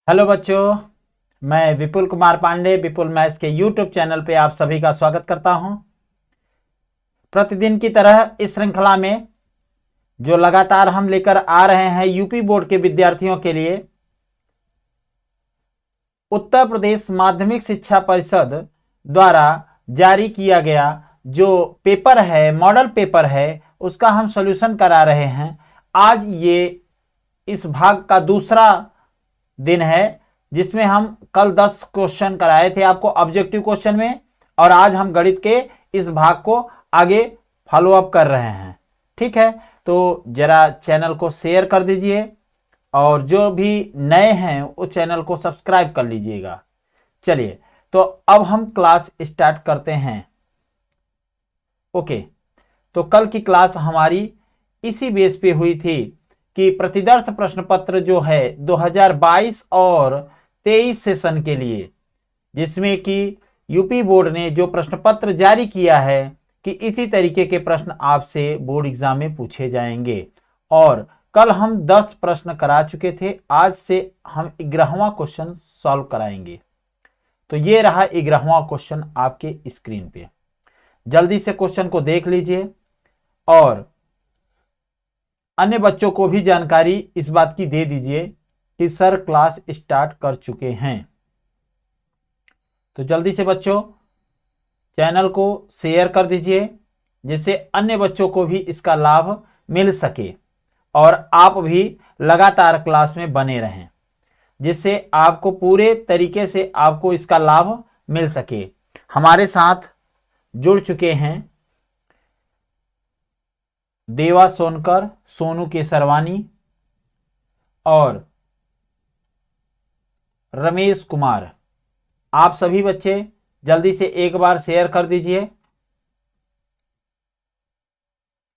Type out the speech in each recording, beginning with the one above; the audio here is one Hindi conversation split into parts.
हेलो बच्चों, मैं विपुल कुमार पांडे विपुल मैथ्स के यूट्यूब चैनल पे आप सभी का स्वागत करता हूं। प्रतिदिन की तरह इस श्रृंखला में जो लगातार हम लेकर आ रहे हैं यूपी बोर्ड के विद्यार्थियों के लिए उत्तर प्रदेश माध्यमिक शिक्षा परिषद द्वारा जारी किया गया जो पेपर है, मॉडल पेपर है, उसका हम सॉल्यूशन करा रहे हैं। आज ये इस भाग का दूसरा दिन है जिसमें हम कल 10 क्वेश्चन कराए थे आपको ऑब्जेक्टिव क्वेश्चन में, और आज हम गणित के इस भाग को आगे फॉलो अप कर रहे हैं। ठीक है, तो जरा चैनल को शेयर कर दीजिए और जो भी नए हैं वो चैनल को सब्सक्राइब कर लीजिएगा। चलिए, तो अब हम क्लास स्टार्ट करते हैं। ओके, तो कल की क्लास हमारी इसी बेस पे हुई थी कि प्रतिदर्श प्रश्न पत्र जो है 2022 और 23 सेशन के लिए, जिसमें कि यूपी बोर्ड ने जो प्रश्न पत्र जारी किया है कि इसी तरीके के प्रश्न आपसे बोर्ड एग्जाम में पूछे जाएंगे। और कल हम 10 प्रश्न करा चुके थे, आज से हम 11वां क्वेश्चन सॉल्व कराएंगे। तो ये रहा 11वां क्वेश्चन आपके स्क्रीन पे। जल्दी से क्वेश्चन को देख लीजिए और अन्य बच्चों को भी जानकारी इस बात की दे दीजिए कि सर क्लास स्टार्ट कर चुके हैं। तो जल्दी से बच्चों चैनल को शेयर कर दीजिए जिससे अन्य बच्चों को भी इसका लाभ मिल सके और आप भी लगातार क्लास में बने रहें, जिससे आपको पूरे तरीके से आपको इसका लाभ मिल सके। हमारे साथ जुड़ चुके हैं देवा सोनकर, सोनू केसरवानी और रमेश कुमार। आप सभी बच्चे जल्दी से एक बार शेयर कर दीजिए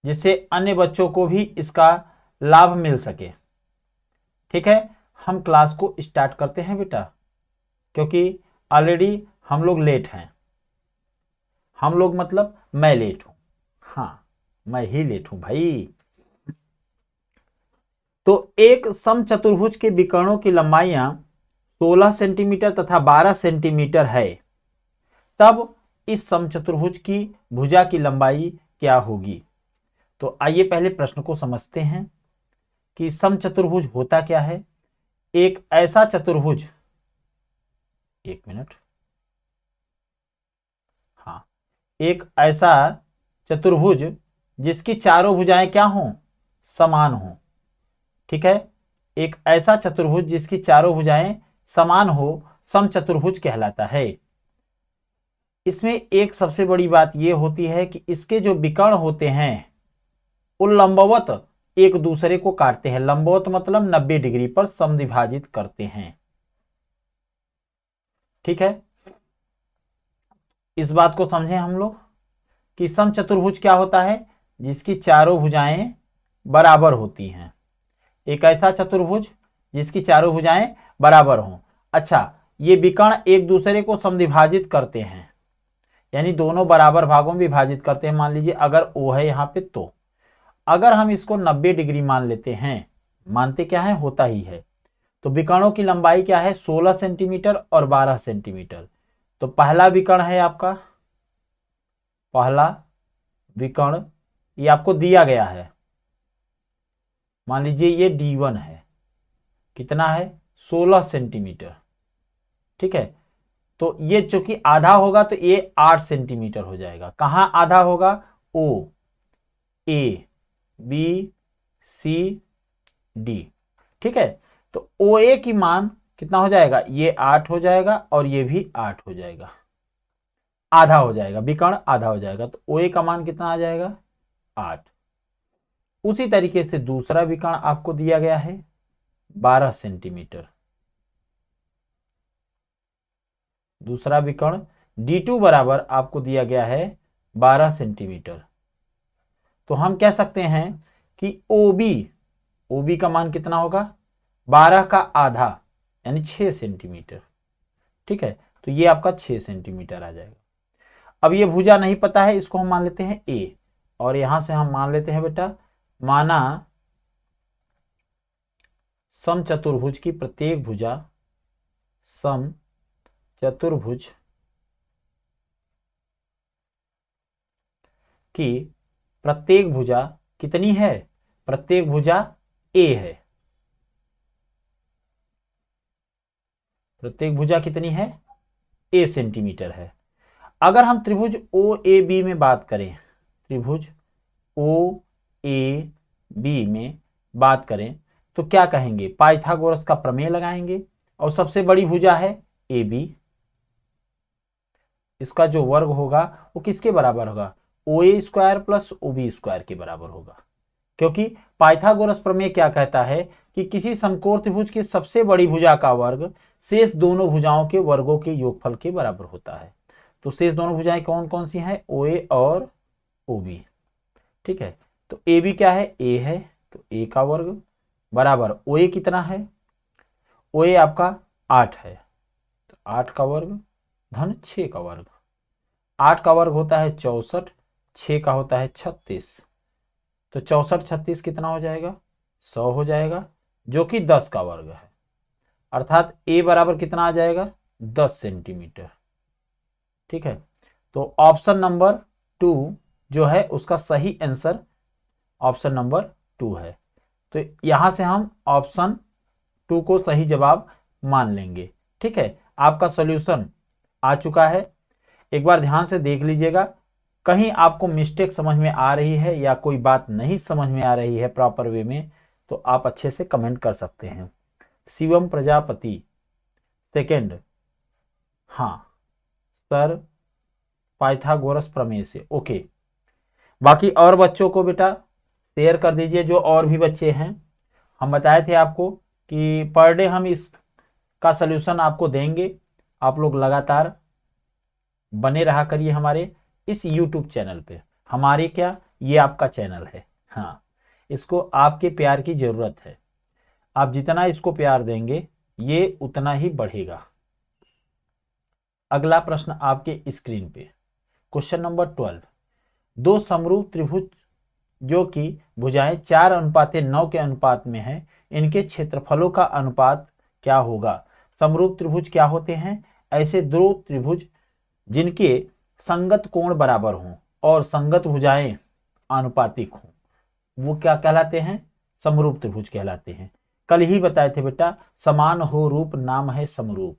जिससे अन्य बच्चों को भी इसका लाभ मिल सके। ठीक है, हम क्लास को स्टार्ट करते हैं बेटा, क्योंकि ऑलरेडी हम लोग लेट हैं। हम लोग मतलब मैं लेट हूं। हाँ, मैं ही लेट हूं भाई। तो एक समचतुर्भुज के विकर्णों की लंबाइयां 16 सेंटीमीटर तथा 12 सेंटीमीटर है, तब इस समचतुर्भुज की भुजा की लंबाई क्या होगी? तो आइए पहले प्रश्न को समझते हैं कि समचतुर्भुज होता क्या है। एक ऐसा चतुर्भुज, एक मिनट, हाँ, एक ऐसा चतुर्भुज जिसकी चारों भुजाएं क्या हों? समान हों। ठीक है, एक ऐसा चतुर्भुज जिसकी चारों भुजाएं समान हो समचतुर्भुज कहलाता है। इसमें एक सबसे बड़ी बात यह होती है कि इसके जो विकर्ण होते हैं वो लंबवत एक दूसरे को काटते हैं। लंबवत मतलब 90 डिग्री पर समद्विभाजित करते हैं। ठीक है, इस बात को समझें हम लोग कि समचतुर्भुज क्या होता है? जिसकी चारों भुजाएं बराबर होती हैं। एक ऐसा चतुर्भुज जिसकी चारों भुजाएं बराबर हों। अच्छा, ये विकर्ण एक दूसरे को समद्विभाजित करते हैं, यानी दोनों बराबर भागों में विभाजित करते हैं। मान लीजिए अगर O है यहां पे, तो अगर हम इसको 90 डिग्री मान लेते हैं, मानते क्या है, होता ही है, तो विकर्णों की लंबाई क्या है? 16 सेंटीमीटर और 12 सेंटीमीटर। तो पहला विकर्ण है आपका, पहला विकर्ण ये आपको दिया गया है। मान लीजिए ये D1 है, कितना है? 16 सेंटीमीटर। ठीक है, तो ये चूंकि आधा होगा तो ये 8 सेंटीमीटर हो जाएगा। कहां आधा होगा? O, A, B, C, D। ठीक है, तो OA की मान कितना हो जाएगा? ये 8 हो जाएगा और ये भी 8 हो जाएगा, आधा हो जाएगा, विकर्ण आधा हो जाएगा। तो OA का मान कितना आ जाएगा? 8। उसी तरीके से दूसरा विकर्ण आपको दिया गया है 12 सेंटीमीटर। दूसरा विकर्ण D2 बराबर आपको दिया गया है 12 सेंटीमीटर। तो हम कह सकते हैं कि OB का मान कितना होगा? 12 का आधा यानी 6 सेंटीमीटर। ठीक है, तो ये आपका 6 सेंटीमीटर आ जाएगा। अब ये भुजा नहीं पता है, इसको हम मान लेते हैं A, और यहां से हम मान लेते हैं बेटा, माना समचतुर्भुज की प्रत्येक भुजा सम चतुर्भुज की प्रत्येक भुजा कितनी है? प्रत्येक भुजा a है। प्रत्येक भुजा कितनी है? a सेंटीमीटर है। अगर हम त्रिभुज ओ ए बी में बात करें, त्रिभुज ओ ए बी में बात करें तो क्या कहेंगे? पाइथागोरस का प्रमेय लगाएंगे और सबसे बड़ी भुजा है ए बी, इसका जो वर्ग होगा वो किसके बराबर होगा? O A square plus O B square के बराबर होगा, क्योंकि पाइथागोरस प्रमेय क्या कहता है कि किसी समकोण त्रिभुज की सबसे बड़ी भुजा का वर्ग शेष दोनों भुजाओं के वर्गों के योगफल के बराबर होता है। तो शेष दोनों भुजाएं कौन कौन सी हैं? ओ ए और ओ बी। ठीक है, तो ए बी क्या है? ए है, तो ए का वर्ग बराबर ओ ए कितना है? ओ ए आपका 8 है, तो 8 का वर्ग धन 6 का वर्ग। 8 का वर्ग होता है 64, 6 का होता है 36, तो 64 36 कितना हो जाएगा? 100 हो जाएगा, जो कि 10 का वर्ग है। अर्थात ए बराबर कितना आ जाएगा? 10 सेंटीमीटर। ठीक है, तो ऑप्शन नंबर 2 जो है उसका सही आंसर ऑप्शन नंबर 2 है। तो यहां से हम ऑप्शन 2 को सही जवाब मान लेंगे। ठीक है, आपका सॉल्यूशन आ चुका है। एक बार ध्यान से देख लीजिएगा, कहीं आपको मिस्टेक समझ में आ रही है या कोई बात नहीं समझ में आ रही है प्रॉपर वे में, तो आप अच्छे से कमेंट कर सकते हैं। शिवम प्रजापति सेकंड, हाँ सर पाइथागोरस प्रमेय से, ओके। बाकी और बच्चों को बेटा शेयर कर दीजिए, जो और भी बच्चे हैं। हम बताए थे आपको कि पर डे हम इसका सलूशन आपको देंगे। आप लोग लगातार बने रहा करिए हमारे इस YouTube चैनल पे। हमारे क्या, ये आपका चैनल है, हाँ, इसको आपके प्यार की जरूरत है। आप जितना इसको प्यार देंगे ये उतना ही बढ़ेगा। अगला प्रश्न आपके स्क्रीन पे, क्वेश्चन नंबर 12। दो समरूप त्रिभुज जो कि भुजाएं 4:9 के अनुपात में है, इनके क्षेत्रफलों का अनुपात क्या होगा? समरूप त्रिभुज क्या होते हैं? ऐसे दो त्रिभुज जिनके संगत कोण बराबर हों और संगत भुजाएं आनुपातिक हों, वो क्या कहलाते हैं? समरूप त्रिभुज कहलाते हैं। कल ही बताए थे बेटा, समान हो रूप नाम है समरूप।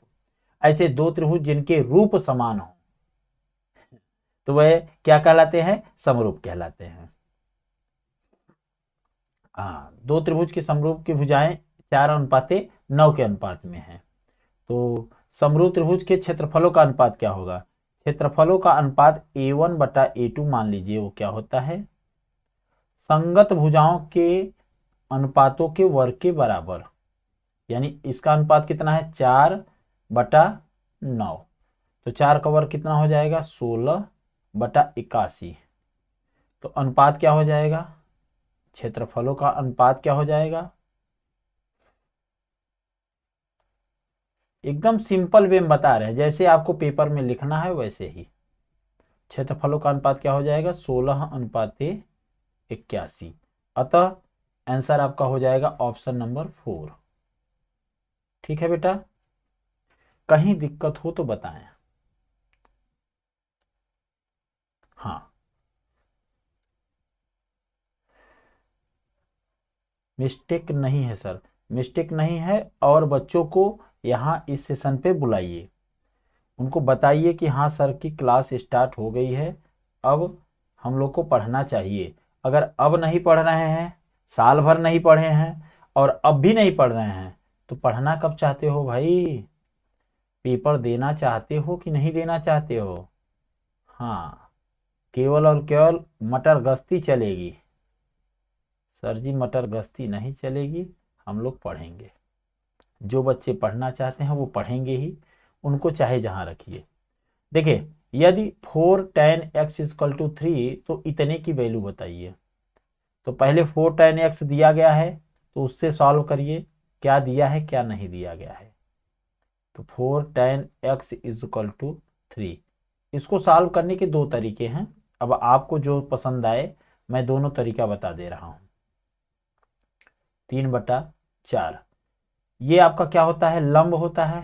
ऐसे दो त्रिभुज जिनके रूप समान हो तो वह क्या कहलाते हैं? समरूप कहलाते हैं। हाँ, दो त्रिभुज के समरूप की भुजाएं 4:9 के अनुपात में है, तो समरूप त्रिभुज के क्षेत्रफलों का अनुपात क्या होगा? क्षेत्रफलों का अनुपात A1/A2 मान लीजिए, वो क्या होता है? संगत भुजाओं के अनुपातों के वर्ग के बराबर, यानी इसका अनुपात कितना है? 4/9, तो 4 का वर्ग कितना हो जाएगा? 16/81, तो अनुपात क्या हो जाएगा? क्षेत्रफलों का अनुपात क्या हो जाएगा? एकदम सिंपल वे में बता रहे हैं, जैसे आपको पेपर में लिखना है वैसे ही। क्षेत्रफलों का अनुपात क्या हो जाएगा? 16:81। अतः आंसर आपका हो जाएगा ऑप्शन नंबर 4। ठीक है बेटा, कहीं दिक्कत हो तो बताएं। हाँ, मिस्टेक नहीं है सर, मिस्टेक नहीं है। और बच्चों को यहाँ इस सेशन पे बुलाइए, उनको बताइए कि हाँ सर की क्लास स्टार्ट हो गई है, अब हम लोग को पढ़ना चाहिए। अगर अब नहीं पढ़ रहे हैं, साल भर नहीं पढ़े हैं और अब भी नहीं पढ़ रहे हैं, तो पढ़ना कब चाहते हो भाई? पेपर देना चाहते हो कि नहीं देना चाहते हो? हाँ, केवल और केवल मटर गश्ती चलेगी सर जी, मटर गश्ती नहीं चलेगी, हम लोग पढ़ेंगे। जो बच्चे पढ़ना चाहते हैं वो पढ़ेंगे ही, उनको चाहे जहां रखिए। देखिए, यदि 4 tan x = 3 तो इतने की वैल्यू बताइए। तो पहले 4 tan x दिया गया है तो उससे सॉल्व करिए, क्या दिया है क्या नहीं दिया गया है। तो 4 tan x = 3, इसको सॉल्व करने के दो तरीके हैं। अब आपको जो पसंद आए मैं दोनों तरीका बता दे रहा हूं। 3/4, ये आपका क्या होता है? लंब होता है।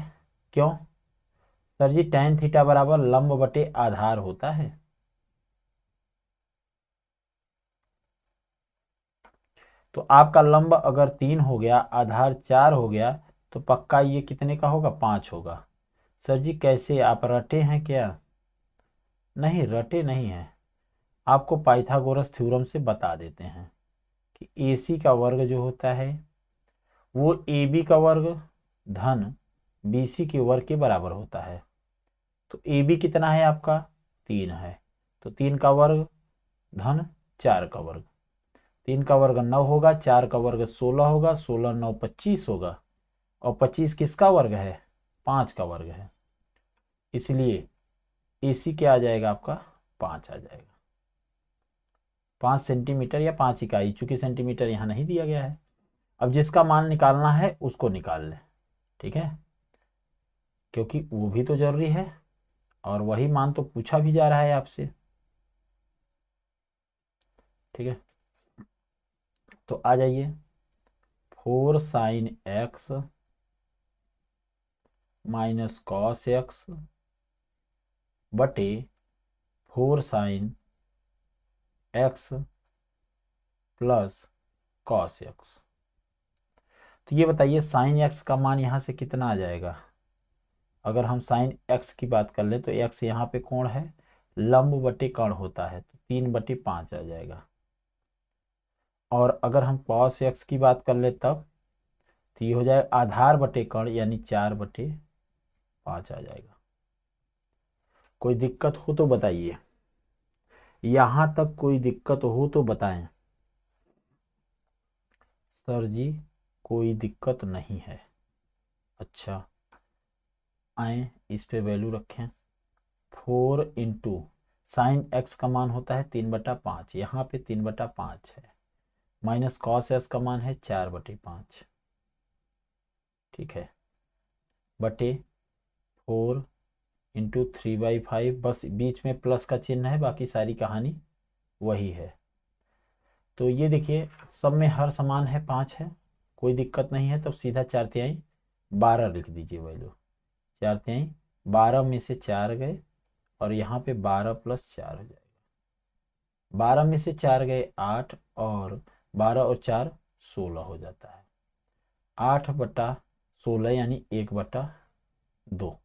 क्यों सर जी? tan थीटा बराबर लंब बटे आधार होता है। तो आपका लंब अगर 3 हो गया, आधार 4 हो गया, तो पक्का ये कितने का होगा? 5 होगा। सर जी कैसे, आप रटे हैं क्या? नहीं, रटे नहीं है, आपको पाइथागोरस थ्योरम से बता देते हैं कि AC का वर्ग जो होता है वो AB का वर्ग धन BC के वर्ग के बराबर होता है। तो AB कितना है आपका? 3 है, तो 3 का वर्ग धन 4 का वर्ग। 3 का वर्ग 9 होगा, 4 का वर्ग 16 होगा, 16 9 25 होगा, और 25 किसका वर्ग है? 5 का वर्ग है। इसलिए AC क्या आ जाएगा आपका? 5 आ जाएगा। 5 सेंटीमीटर या 5 इकाई, चूंकि सेंटीमीटर यहाँ नहीं दिया गया है। अब जिसका मान निकालना है उसको निकाल लें, ठीक है, क्योंकि वो भी तो जरूरी है और वही मान तो पूछा भी जा रहा है आपसे, ठीक है। तो आ जाइए, 4 sin x minus cos x बटे 4 sin x plus cos x. तो ये बताइए साइन एक्स का मान यहाँ से कितना आ जाएगा? अगर हम साइन एक्स की बात कर ले तो एक्स यहाँ पे कोण है, लंब बटे कर्ण होता है, तो 3/5 आ जाएगा। और अगर हम कॉस एक्स की बात कर ले तब तो ये हो जाएगा आधार बटे कर्ण, यानी 4/5 आ जाएगा। कोई दिक्कत हो तो बताइए, यहां तक कोई दिक्कत हो तो बताएं। सर जी कोई दिक्कत नहीं है। अच्छा, आए इस पे वैल्यू रखें। 4 इंटू साइन एक्स का मान होता है 3/5, यहाँ पे 3/5 है, माइनस कॉस एक्स का मान है 4/5, ठीक है, बटे 4 इंटू 3/5, बस बीच में प्लस का चिन्ह है, बाकी सारी कहानी वही है। तो ये देखिए सब में हर समान है, 5 है, कोई दिक्कत नहीं है, तब सीधा 4/3 12 लिख दीजिए वैल्यू। 4/3 12 में से 4 गए और यहाँ पे 12 + 4 हो जाएगा। 12 में से 4 गए 8, और 12 और 4 16 हो जाता है। 8/16 यानी 1/2।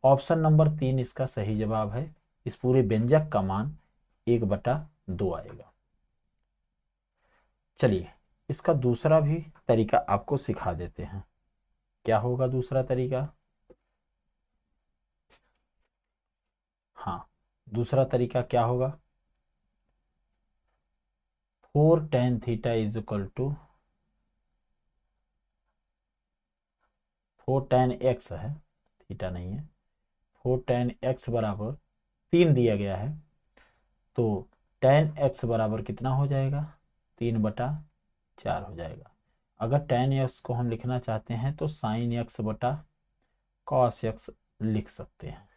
ऑप्शन नंबर 3 इसका सही जवाब है। इस पूरे व्यंजक का मान 1/2 आएगा। चलिए इसका दूसरा भी तरीका आपको सिखा देते हैं। क्या होगा दूसरा तरीका? हाँ, दूसरा तरीका क्या होगा? 4 tan theta is equal to 4 tan x है, थीटा नहीं है। 4 tan x बराबर 3 दिया गया है, तो tan x बराबर कितना हो जाएगा? 3/4 हो जाएगा। अगर tan x को हम लिखना चाहते हैं तो sin x बटा cos x लिख सकते हैं,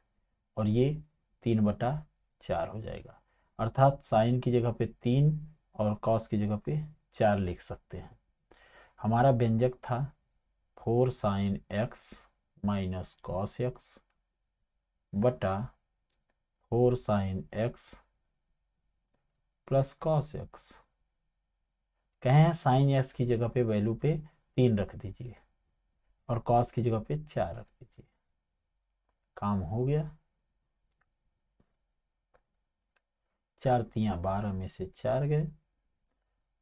और ये 3/4 हो जाएगा। अर्थात साइन की जगह पे 3 और कॉस की जगह पे 4 लिख सकते हैं। हमारा व्यंजक था 4 sin x minus cos x बटा 4 sin x plus cos x. कहें साइन एक्स की जगह पे वैल्यू पे 3 रख दीजिए और कॉस की जगह पे 4 रख दीजिए, काम हो गया। 4×3 12 में से 4 गए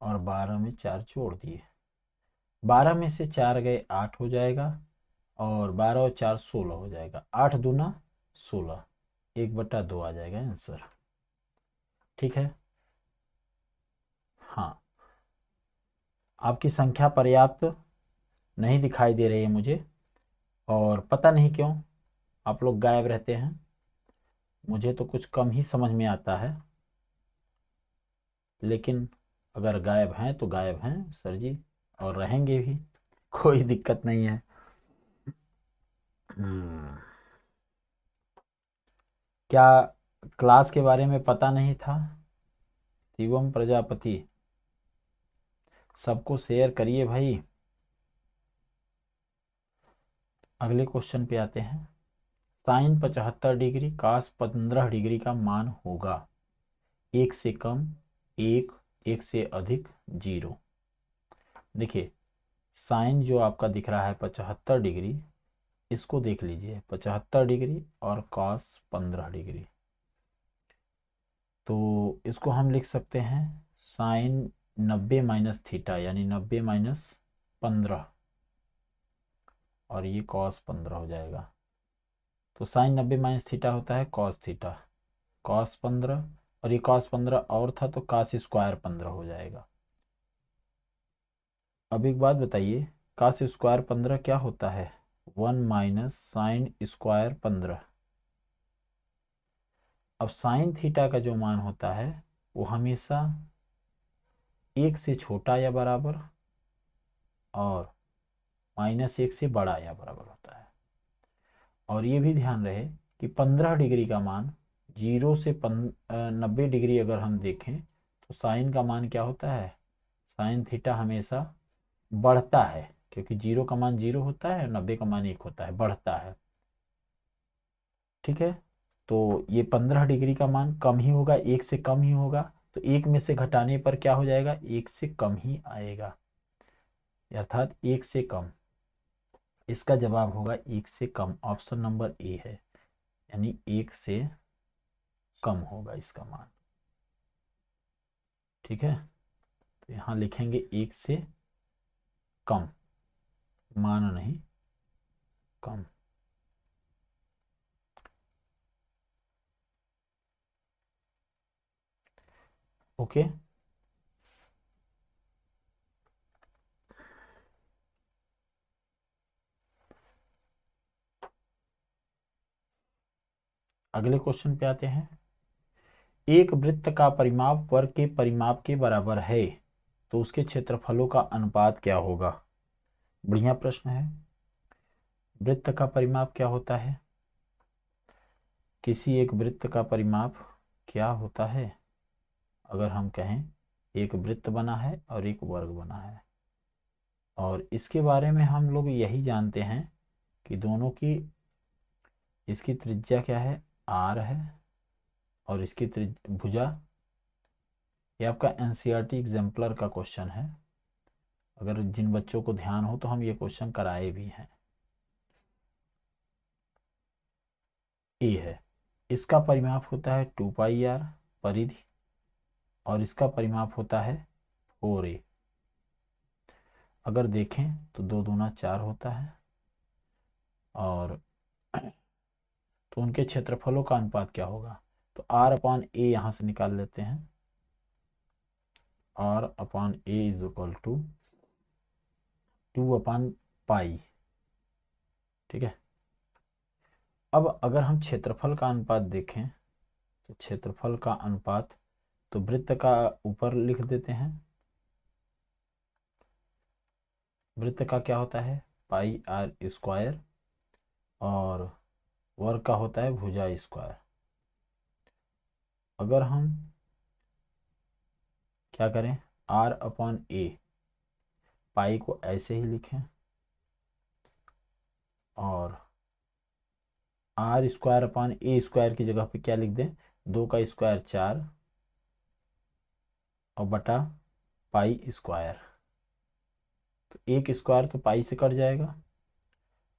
और 12 में 4 जोड़ दिए। 12 में से 4 गए 8 हो जाएगा, और 12 और 4 16 हो जाएगा। 8 दूना 16, 1/2 आ जाएगा आंसर, ठीक है। हाँ, आपकी संख्या पर्याप्त नहीं दिखाई दे रही है मुझे, और पता नहीं क्यों आप लोग गायब रहते हैं। मुझे तो कुछ कम ही समझ में आता है, लेकिन अगर गायब हैं तो गायब हैं सर जी, और रहेंगे भी, कोई दिक्कत नहीं है। क्या क्लास के बारे में पता नहीं था? शिवम प्रजापति, सबको शेयर करिए भाई। अगले क्वेश्चन पे आते हैं। साइन 75 डिग्री कास 15 डिग्री का मान होगा 1 से कम, 1 से अधिक, 0। देखिए साइन जो आपका दिख रहा है 75 डिग्री, इसको देख लीजिए 75 डिग्री और कॉस 15 डिग्री, तो इसको हम लिख सकते हैं साइन 90 माइनस थीटा, यानी 90 माइनस 15, और ये कॉस 15 हो जाएगा। तो साइन 90 माइनस थीटा होता है कॉस थीटा, कॉस 15, और ये कॉस 15 और था तो कास स्क्वायर 15 हो जाएगा। अब एक बात बताइए, कास स्क्वायर 15 क्या होता है? 1 माइनस साइन स्क्वायर 15। अब साइन थीटा का जो मान होता है वो हमेशा 1 से छोटा या बराबर और -1 से बड़ा या बराबर होता है। और ये भी ध्यान रहे कि 15 डिग्री का मान 0 से 90 डिग्री अगर हम देखें तो साइन का मान क्या होता है? साइन थीटा हमेशा बढ़ता है, क्योंकि 0 का मान 0 होता है और 90 का मान 1 होता है, बढ़ता है। ठीक है, तो ये 15 डिग्री का मान कम ही होगा, 1 से कम ही होगा, तो 1 में से घटाने पर क्या हो जाएगा? 1 से कम ही आएगा, अर्थात 1 से कम। इसका जवाब होगा 1 से कम, ऑप्शन नंबर ए है, यानी 1 से कम होगा इसका मान। ठीक है, तो यहाँ लिखेंगे 1 से कम, मान नहीं, कम। ओके, अगले क्वेश्चन पे आते हैं। एक वृत्त का परिमाप वर्ग के परिमाप के बराबर है तो उसके क्षेत्रफलों का अनुपात क्या होगा? बढ़िया प्रश्न है। वृत्त का परिमाप क्या होता है? किसी एक वृत्त का परिमाप क्या होता है? अगर हम कहें एक वृत्त बना है और एक वर्ग बना है, और इसके बारे में हम लोग यही जानते हैं कि दोनों की, इसकी त्रिज्या क्या है? r है, और इसकी भुजा। ये आपका एनसीईआरटी एग्जाम्पलर का क्वेश्चन है, अगर जिन बच्चों को ध्यान हो तो हम ये क्वेश्चन कराए भी हैं। ए है, इसका परिमाप होता है 2πr परिधि, और इसका परिमाप होता है 4a। अगर देखें तो 2 दूना 4 होता है, और तो उनके क्षेत्रफलों का अनुपात क्या होगा? तो r/a यहाँ से निकाल लेते हैं, r/a इज इक्वल टू 2/π। ठीक है, अब अगर हम क्षेत्रफल का अनुपात देखें तो क्षेत्रफल का अनुपात तो वृत्त का ऊपर लिख देते हैं, वृत्त का क्या होता है? πr², और वर्ग का होता है भुजा स्क्वायर। अगर हम क्या करें, r/a, पाई को ऐसे ही लिखें, और r²/a² की जगह पे क्या लिख दें? 2 का स्क्वायर 4, और बटा π²। तो 1 स्क्वायर तो पाई से कट जाएगा,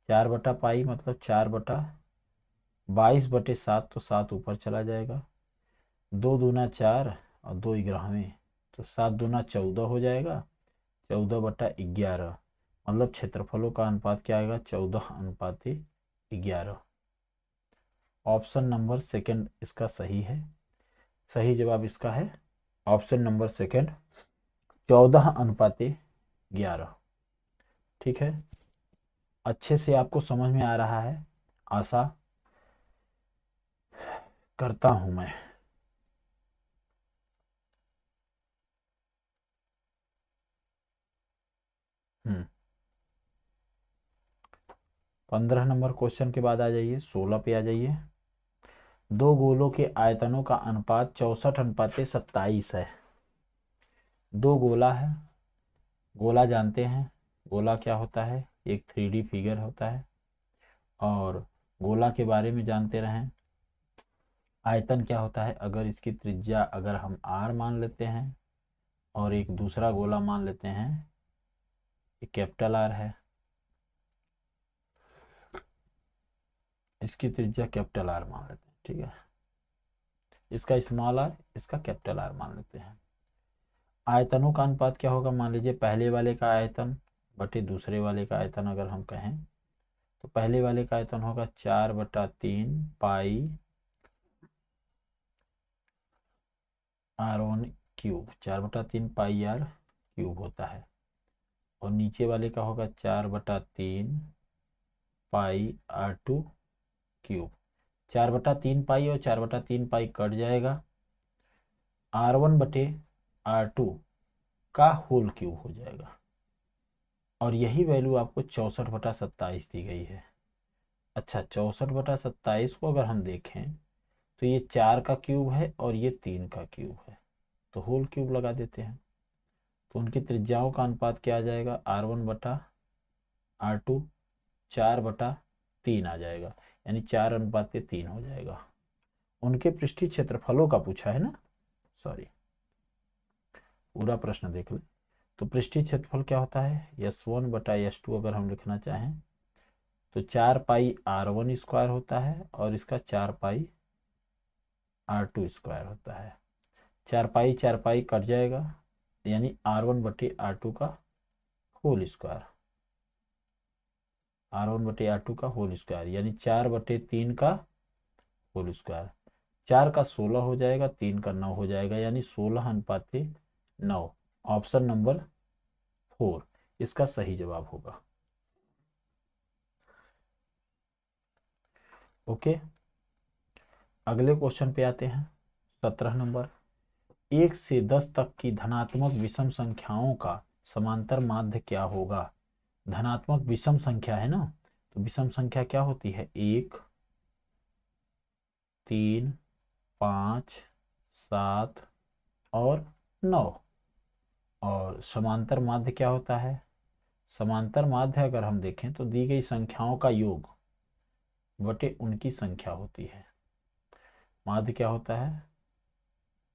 4/π मतलब 4/22/7, तो 7 ऊपर चला जाएगा, 2 दूना 4 और 2 11वें, तो 7 दूना 14 हो जाएगा, 14/11, मतलब क्षेत्रफलों का अनुपात क्या आएगा? 14:11। ऑप्शन नंबर सेकंड इसका सही है, सही जवाब इसका है ऑप्शन नंबर सेकंड, 14:11। ठीक है, अच्छे से आपको समझ में आ रहा है, आशा करता हूं मैं। हम्म 15 नंबर क्वेश्चन के बाद आ जाइए, 16 पे आ जाइए। दो गोलों के आयतनों का अनुपात 64:27 है। दो गोला है, गोला जानते हैं, गोला क्या होता है? एक 3D फिगर होता है, और गोला के बारे में जानते रहें। आयतन क्या होता है, अगर इसकी त्रिज्या अगर हम r मान लेते हैं और एक दूसरा गोला मान लेते हैं, ये कैपिटल R है, इसकी त्रिज्या कैपिटल R मान लेते हैं, ठीक है, इसका स्मॉल r, इसका कैपिटल R मान लेते हैं। आयतनों का अनुपात क्या होगा, मान लीजिए पहले वाले का आयतन बटे दूसरे वाले का आयतन अगर हम कहें, तो पहले वाले का आयतन होगा 4/3 पाई r1 क्यूब, 4/3 पाई r क्यूब होता है, और नीचे वाले का होगा 4/3 पाई r2 क्यूब। 4/3 पाई और 4/3 पाई कट जाएगा, r1/r2 का होल क्यूब हो जाएगा, और यही वैल्यू आपको 64/27 दी गई है। अच्छा, 64/27 को अगर हम देखें तो ये 4 का क्यूब है और ये 3 का क्यूब है, तो होल क्यूब लगा देते हैं, तो उनकी त्रिज्याओं का अनुपात क्या आ जाएगा, r1/r2 4/3 आ जाएगा, यानी 4:3 हो जाएगा। उनके पृष्ठीय क्षेत्रफलों का पूछा है ना, सॉरी, पूरा प्रश्न देख ले। तो पृष्ठीय क्षेत्रफल क्या होता है, S1/S2 अगर हम लिखना चाहें तो 4 पाई r1 स्क्वायर होता है और इसका 4 पाई r2 स्क्वायर होता है। 4 पाई कट जाएगा, यानी r1/r2 का होल स्क्वायर, r1/r2 का होल स्क्वायर, यानी 4/3 का होल स्क्वायर। 4 का 16 हो जाएगा, 3 का 9 हो जाएगा, यानी 16:9। ऑप्शन नंबर 4 इसका सही जवाब होगा। ओके, अगले क्वेश्चन पे आते हैं। 17 नंबर, 1 से 10 तक की धनात्मक विषम संख्याओं का समांतर माध्य क्या होगा। धनात्मक विषम संख्या है ना, तो विषम संख्या क्या होती है, 1, 3, 5, 7 और 9। और समांतर माध्य क्या होता है, समांतर माध्य अगर हम देखें तो दी गई संख्याओं का योग बटे उनकी संख्या होती है। माध्य क्या होता है,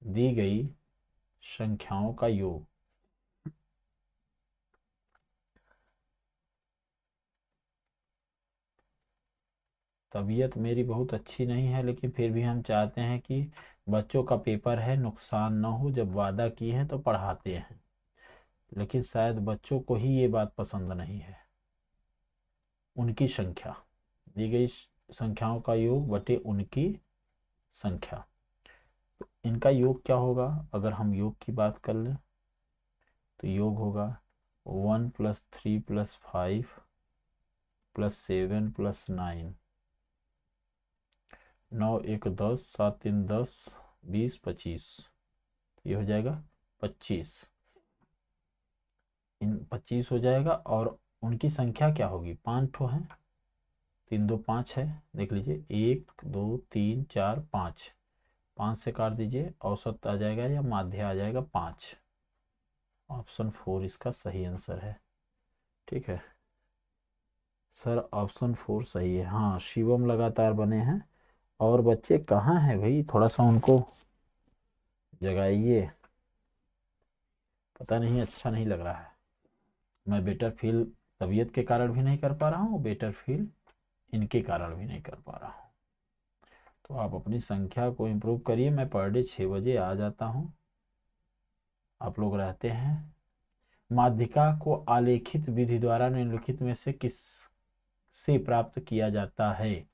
दी गई संख्याओं का योग तबीयत मेरी बहुत अच्छी नहीं है, लेकिन फिर भी हम चाहते हैं कि बच्चों का पेपर है, नुकसान ना हो, जब वादा किए हैं तो पढ़ाते हैं, लेकिन शायद बच्चों को ही ये बात पसंद नहीं है। उनकी संख्या, दी गई संख्याओं का योग बटे उनकी संख्या, तो इनका योग क्या होगा, अगर हम योग की बात कर लें तो योग होगा 1 + 3 + 5 + 7 + 9, 9 1 10, 7 3 10, 20 25, ये हो जाएगा 25, इन 25 हो जाएगा। और उनकी संख्या क्या होगी, 5 ठो है, 3 2 5 है, देख लीजिए 1 2 3 4 5, 5 से काट दीजिए, औसत आ जाएगा या माध्य आ जाएगा 5। ऑप्शन 4 इसका सही आंसर है। ठीक है सर, ऑप्शन 4 सही है। हाँ, शिवम लगातार बने हैं, और बच्चे कहाँ हैं भाई, थोड़ा सा उनको जगाइए, पता नहीं अच्छा नहीं लग रहा है। मैं बेटर फील तबीयत के कारण भी नहीं कर पा रहा हूँ, बेटर फील इनके कारण भी नहीं कर पा रहा हूँ। तो आप अपनी संख्या को इम्प्रूव करिए। मैं पर डे 6 बजे आ जाता हूँ, आप लोग रहते हैं। माध्यिका को आलेखित विधि द्वारा निम्नलिखित में से किस से प्राप्त किया जाता है,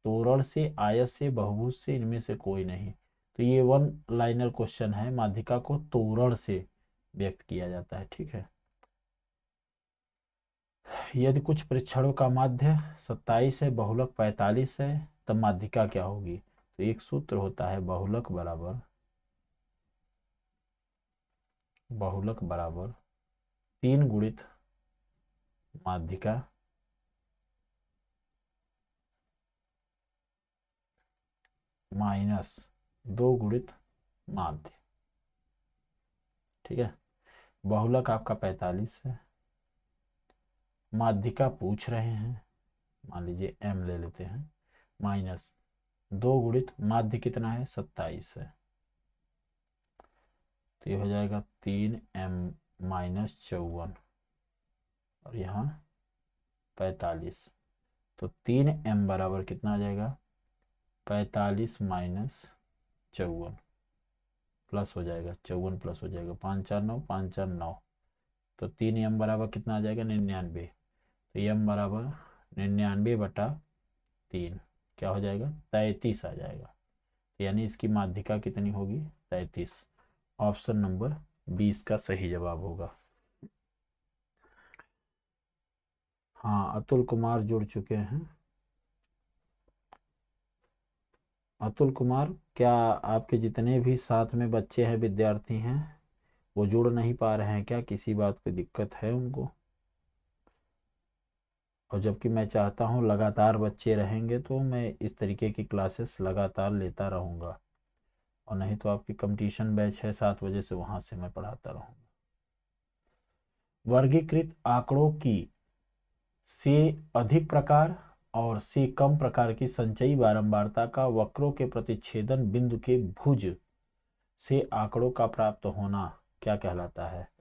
तोरण से, आयत से, बहुभुज से, इनमें से कोई नहीं। तो ये 1 लाइनर क्वेश्चन है, माध्यिका को तोरण से व्यक्त किया जाता है। ठीक है, यदि कुछ परीक्षणों का माध्य 27 है, बहुलक 45 है, तब माध्यिका क्या होगी। तो एक सूत्र होता है, बहुलक बराबर 3 गुणित माध्यिका माइनस 2 गुणित माध्य। ठीक है, बहुलक आपका 45 है, माध्यिका पूछ रहे हैं, मान लीजिए m ले लेते हैं, माइनस 2 गुणित माध्य कितना है 27 है, तो ये हो जाएगा 3m माइनस 54 और यहाँ 45, तो 3m बराबर कितना आ जाएगा 45 माइनस 54 प्लस हो जाएगा 54 प्लस हो जाएगा 5 4 9 5 4 9, तो 3m बराबर कितना आ जाएगा 99, तो m बराबर 99/3 क्या हो जाएगा 33 आ जाएगा, यानी इसकी माध्यिका कितनी होगी 33। ऑप्शन नंबर 20 का सही जवाब होगा। हाँ, अतुल कुमार जुड़ चुके हैं। अतुल कुमार, क्या आपके जितने भी साथ में बच्चे हैं, विद्यार्थी हैं, वो जुड़ नहीं पा रहे हैं क्या? किसी बात की दिक्कत है उनको? और जबकि मैं चाहता हूँ लगातार बच्चे रहेंगे तो मैं इस तरीके की क्लासेस लगातार लेता रहूँगा, और नहीं तो आपकी कंपटीशन बैच है 7 बजे से, वहाँ से मैं पढ़ाता रहूँगा। वर्गीकृत आंकड़ों की से अधिक प्रकार और से कम प्रकार की संचयी बारंबारता का वक्रों के प्रतिच्छेदन बिंदु के भुज से आंकड़ों का प्राप्त होना क्या कहलाता है?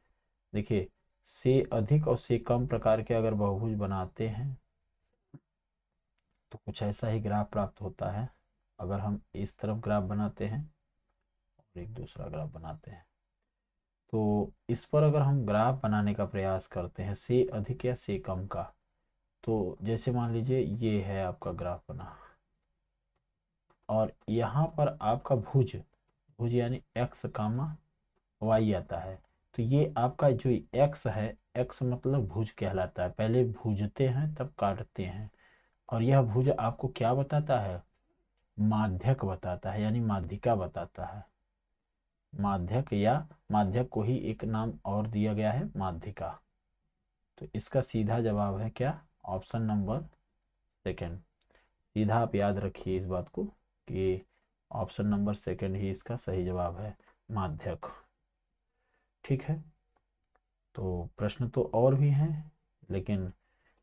देखिए, से अधिक और से कम प्रकार के अगर बहुभुज बनाते हैं तो कुछ ऐसा ही ग्राफ प्राप्त होता है। अगर हम इस तरफ ग्राफ बनाते हैं और एक दूसरा ग्राफ बनाते हैं, तो इस पर अगर हम ग्राफ बनाने का प्रयास करते हैं से अधिक या से कम का, तो जैसे मान लीजिए ये है आपका ग्राफ बना, और यहाँ पर आपका भुज भुज यानी x कामा y आता है, तो ये आपका जो x है, x मतलब भुज कहलाता है। पहले भूजते हैं तब काटते हैं, और यह भुज आपको क्या बताता है? माध्यक बताता है, यानी माध्यिका बताता है। माध्यक या माध्यक को ही एक नाम और दिया गया है, माध्यिका। तो इसका सीधा जवाब है क्या? Option number second. सीधा आप याद रखिए इस बात को कि ऑप्शन नंबर सेकंड ही इसका सही जवाब है, माध्यक। ठीक है, तो प्रश्न तो और भी हैं, लेकिन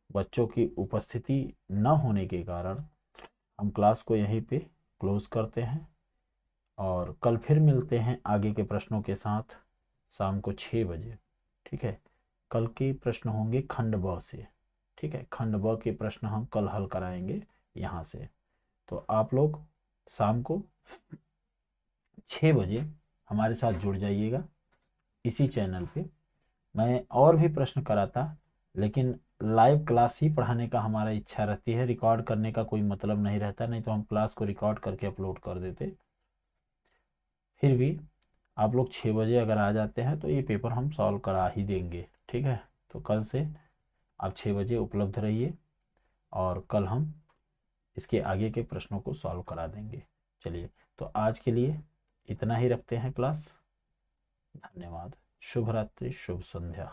बच्चों की उपस्थिति न होने के कारण हम क्लास को यहीं पे क्लोज करते हैं, और कल फिर मिलते हैं आगे के प्रश्नों के साथ शाम को 6 बजे। ठीक है, कल के प्रश्न होंगे खंड ब से। ठीक है, खंड ब के प्रश्न हम कल हल कराएंगे यहाँ से। तो आप लोग शाम को 6 बजे हमारे साथ जुड़ जाइएगा इसी चैनल पे। मैं और भी प्रश्न कराता, लेकिन लाइव क्लास ही पढ़ाने का हमारा इच्छा रहती है, रिकॉर्ड करने का कोई मतलब नहीं रहता, नहीं तो हम क्लास को रिकॉर्ड करके अपलोड कर देते। फिर भी आप लोग 6 बजे अगर आ जाते हैं तो ये पेपर हम सॉल्व करा ही देंगे। ठीक है, तो कल से आप 6 बजे उपलब्ध रहिए, और कल हम इसके आगे के प्रश्नों को सॉल्व करा देंगे। चलिए, तो आज के लिए इतना ही रखते हैं क्लास। धन्यवाद। शुभ रात्रि, शुभ संध्या।